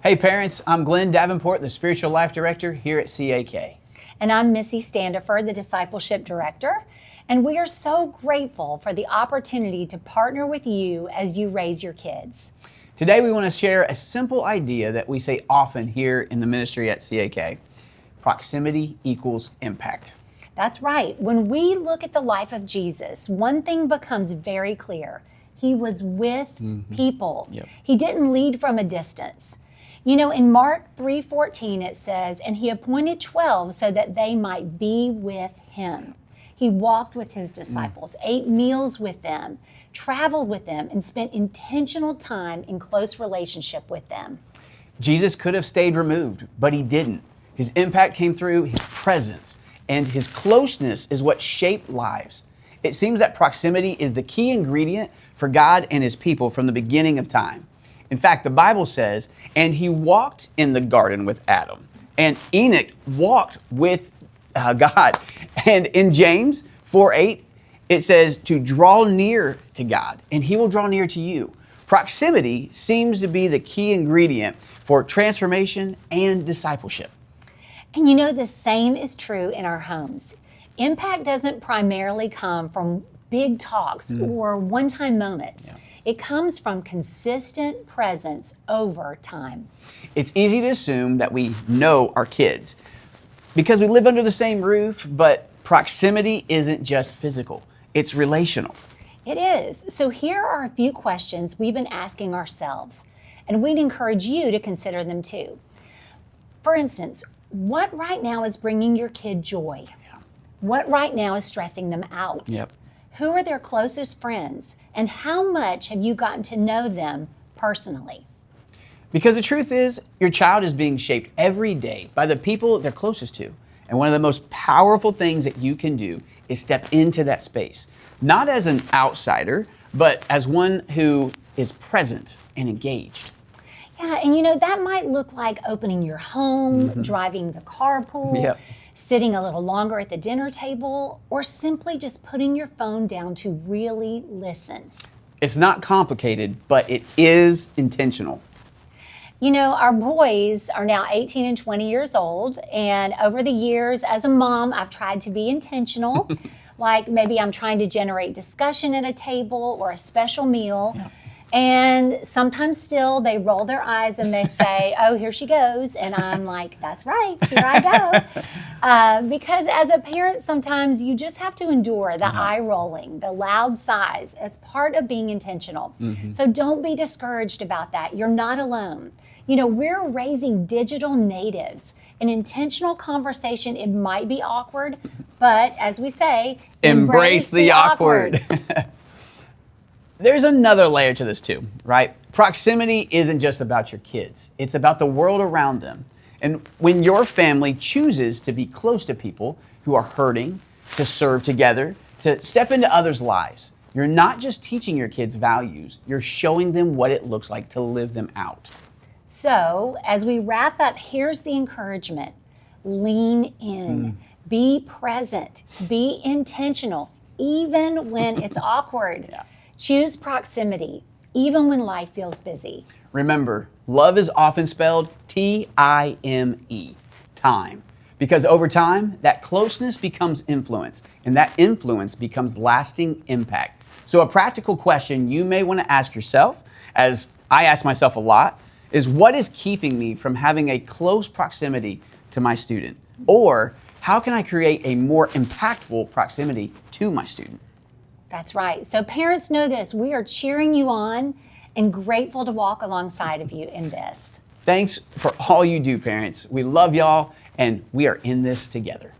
Hey parents, I'm Glen Davenport, the Spiritual Life Director here at CAK. And I'm Missy Standifer, the Discipleship Director. And we are so grateful for the opportunity to partner with you as you raise your kids. Today we want to share a simple idea that we say often here in the ministry at CAK. Proximity equals impact. That's right. When we look at the life of Jesus, one thing becomes very clear. He was with people. Yep. He didn't lead from a distance. You know, in Mark 3:14 it says, and he appointed 12 so that they might be with him. He walked with his disciples, ate meals with them, traveled with them, and spent intentional time in close relationship with them. Jesus could have stayed removed, but he didn't. His impact came through his presence, and his closeness is what shaped lives. It seems that proximity is the key ingredient for God and his people from the beginning of time. In fact, the Bible says, and he walked in the garden with Adam, and Enoch walked with God. And in James 4:8, it says to draw near to God, and he will draw near to you. Proximity seems to be the key ingredient for transformation and discipleship. And you know, the same is true in our homes. Impact doesn't primarily come from big talks or one-time moments. It comes from consistent presence over time. It's easy to assume that we know our kids because we live under the same roof, but proximity isn't just physical, it's relational. It is. So here are a few questions we've been asking ourselves, and we'd encourage you to consider them too. For instance, what right now is bringing your kid joy? What right now is stressing them out? Yep. Who are their closest friends? And how much have you gotten to know them personally? Because the truth is, your child is being shaped every day by the people they're closest to. And one of the most powerful things that you can do is step into that space, not as an outsider, but as one who is present and engaged. Yeah, and you know, that might look like opening your home, driving the carpool, Yep. sitting a little longer at the dinner table, or simply just putting your phone down to really listen. It's not complicated, but it is intentional. You know, our boys are now 18 and 20 years old, and over the years, as a mom, I've tried to be intentional. Like maybe I'm trying to generate discussion at a table or a special meal. Yeah. And sometimes still they roll their eyes and they say, oh, here she goes. And I'm like, that's right, here I go. Because as a parent, sometimes you just have to endure the eye rolling, the loud sighs as part of being intentional. So don't be discouraged about that. You're not alone. You know, we're raising digital natives. An intentional conversation, it might be awkward, but as we say, Embrace the awkward. There's another layer to this too, right? Proximity isn't just about your kids. It's about the world around them. And when your family chooses to be close to people who are hurting, to serve together, to step into others' lives, you're not just teaching your kids values, you're showing them what it looks like to live them out. So as we wrap up, here's the encouragement. Lean in, be present, be intentional, even when it's awkward. Choose proximity, even when life feels busy. Remember, love is often spelled T-I-M-E, time. Because over time, that closeness becomes influence, and that influence becomes lasting impact. So a practical question you may want to ask yourself, as I ask myself a lot, is what is keeping me from having a close proximity to my student? Or how can I create a more impactful proximity to my student? That's right. So parents, know this. We are cheering you on and grateful to walk alongside of you in this. Thanks for all you do, parents. We love y'all, and we are in this together.